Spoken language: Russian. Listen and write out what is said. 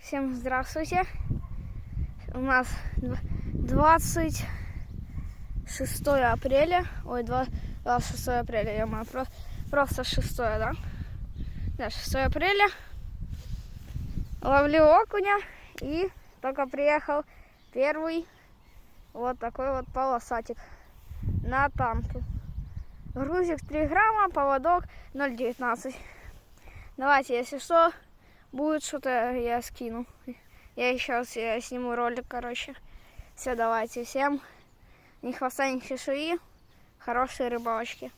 Всем здравствуйте. У нас 26 апреля. Ой, 26 апреля, я маю. Просто 6, да? Да, 6 апреля. Ловлю окуня. И только приехал первый вот такой вот полосатик на танку. Грузик 3 грамма, поводок 0,19. Давайте, если что, будет что-то, я скину. Я сейчас сниму ролик, короче. Все, давайте. Всем ни хвоста, ни чешуи. Хорошей рыбалочки.